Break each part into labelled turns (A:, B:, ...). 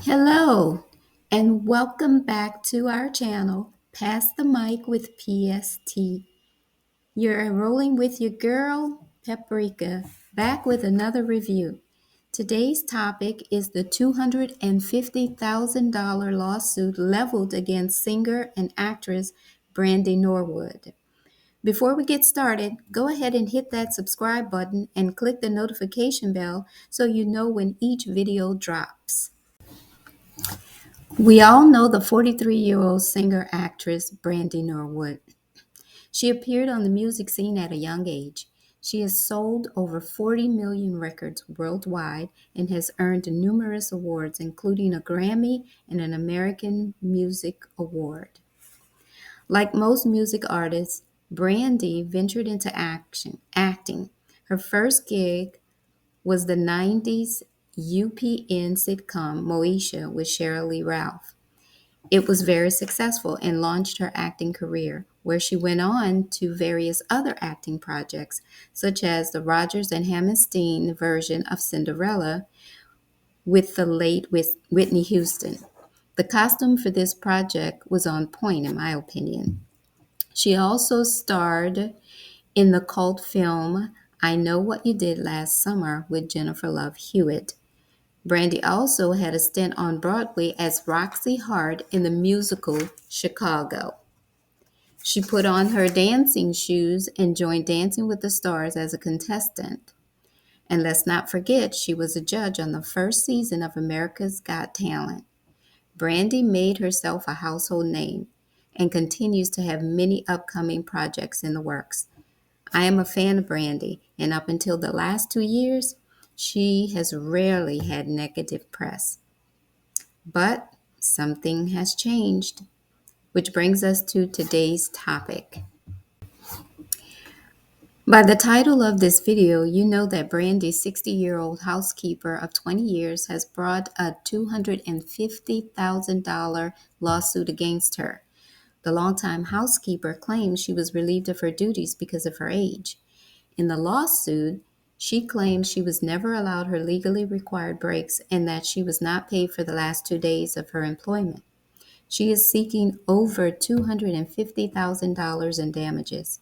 A: Hello, and welcome back to our channel, Pass the Mic with PST. You're rolling with your girl, Paprika, back with another review. Today's topic is the $250,000 lawsuit leveled against singer and actress Brandy Norwood. Before we get started, go ahead and hit that subscribe button and click the notification bell so you know when each video drops. We all know the 43-year-old singer-actress Brandy Norwood. She appeared on the music scene at a young age. She has sold over 40 million records worldwide and has earned numerous awards, including a Grammy and an American Music Award. Like most music artists, Brandy ventured into acting. Her first gig was the 90s UPN sitcom Moesha with Sheryl Lee Ralph. It was very successful and launched her acting career, where she went on to various other acting projects, such as the Rodgers and Hammerstein version of Cinderella with the late Whitney Houston. The costume for this project was on point, in my opinion. She also starred in the cult film I Know What You Did Last Summer with Jennifer Love Hewitt. Brandy also had a stint on Broadway as Roxy Hart in the musical Chicago. She put on her dancing shoes and joined Dancing with the Stars as a contestant. And let's not forget, she was a judge on the first season of America's Got Talent. Brandy made herself a household name and continues to have many upcoming projects in the works. I am a fan of Brandy, and up until the last 2 years, she has rarely had negative press. But something has changed, which brings us to today's topic. By the title of this video, you know that Brandy's 60-year-old housekeeper of 20 years has brought a $250,000 lawsuit against her. The longtime housekeeper claims she was relieved of her duties because of her age. In the lawsuit, she claims she was never allowed her legally required breaks and that she was not paid for the last 2 days of her employment. She is seeking over $250,000 in damages.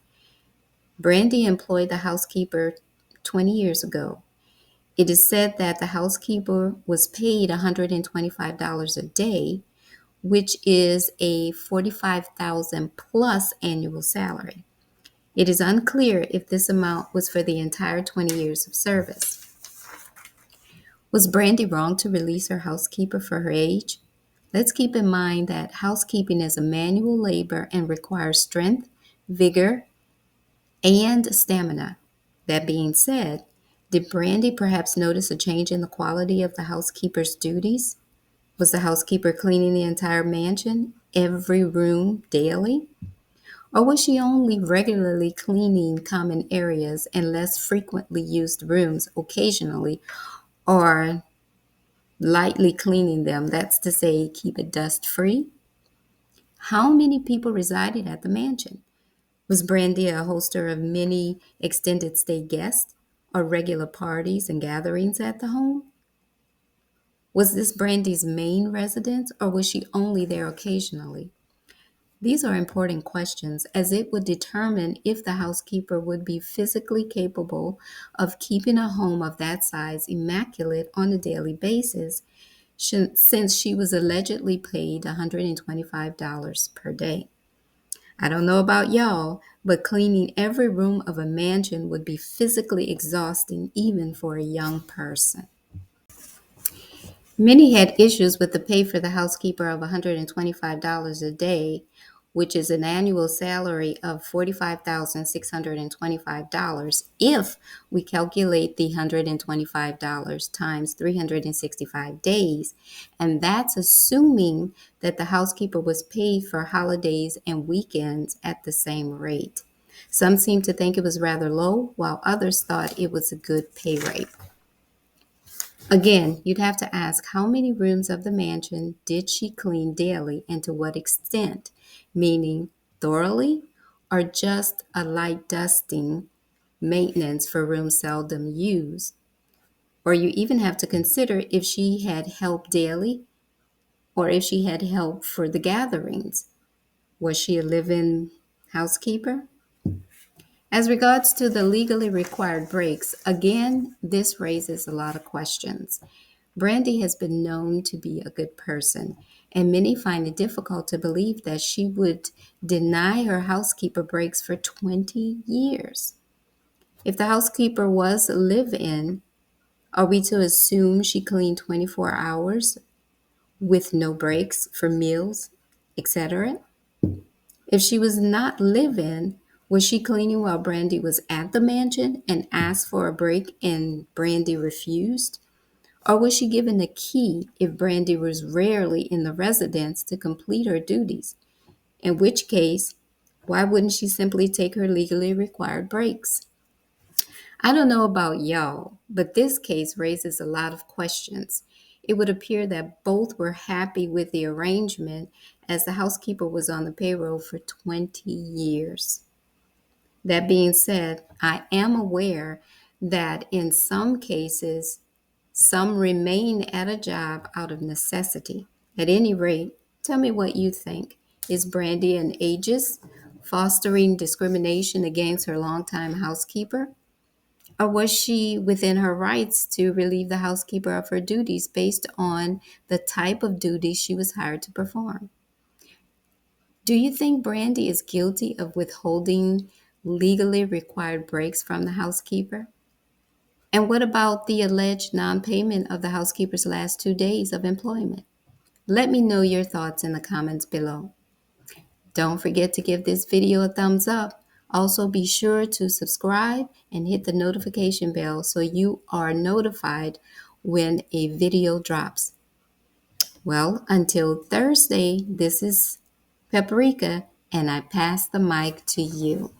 A: Brandy employed the housekeeper 20 years ago. It is said that the housekeeper was paid $125 a day, which is a $45,000 plus annual salary. It is unclear if this amount was for the entire 20 years of service. Was Brandy wrong to release her housekeeper for her age? Let's keep in mind that housekeeping is a manual labor and requires strength, vigor, and stamina. That being said, did Brandy perhaps notice a change in the quality of the housekeeper's duties? Was the housekeeper cleaning the entire mansion, every room, daily? Or was she only regularly cleaning common areas and less frequently used rooms occasionally, or lightly cleaning them? That's to say, keep it dust free. How many people resided at the mansion? Was Brandy a hoster of many extended stay guests or regular parties and gatherings at the home? Was this Brandy's main residence, or was she only there occasionally? These are important questions, as it would determine if the housekeeper would be physically capable of keeping a home of that size immaculate on a daily basis, since she was allegedly paid $125 per day. I don't know about y'all, but cleaning every room of a mansion would be physically exhausting even for a young person. Many had issues with the pay for the housekeeper of $125 a day, which is an annual salary of $45,625 if we calculate the $125 times 365 days. And that's assuming that the housekeeper was paid for holidays and weekends at the same rate. Some seem to think it was rather low, while others thought it was a good pay rate. Again, you'd have to ask how many rooms of the mansion did she clean daily and to what extent, meaning thoroughly or just a light dusting maintenance for rooms seldom used. Or you even have to consider if she had help daily or if she had help for the gatherings. Was she a live-in housekeeper? As regards to the legally required breaks, again, this raises a lot of questions. Brandy has been known to be a good person, and many find it difficult to believe that she would deny her housekeeper breaks for 20 years. If the housekeeper was a live in, are we to assume she cleaned 24 hours with no breaks for meals, etc.? If she was not live in, was she cleaning while Brandy was at the mansion and asked for a break and Brandy refused? Or was she given a key if Brandy was rarely in the residence to complete her duties? In which case, why wouldn't she simply take her legally required breaks? I don't know about y'all, but this case raises a lot of questions. It would appear that both were happy with the arrangement as the housekeeper was on the payroll for 20 years. That being said, I am aware that in some cases, some remain at a job out of necessity. At any rate, tell me what you think. Is Brandy an ageist, fostering discrimination against her longtime housekeeper? Or was she within her rights to relieve the housekeeper of her duties based on the type of duties she was hired to perform? Do you think Brandy is guilty of withholding legally required breaks from the housekeeper? And what about the alleged non payment of the housekeeper's last 2 days of employment? Let me know your thoughts in the comments below. Don't forget to give this video a thumbs up. Also, be sure to subscribe and hit the notification bell so you are notified when a video drops. Well, until Thursday, this is Paprika, and I pass the mic to you.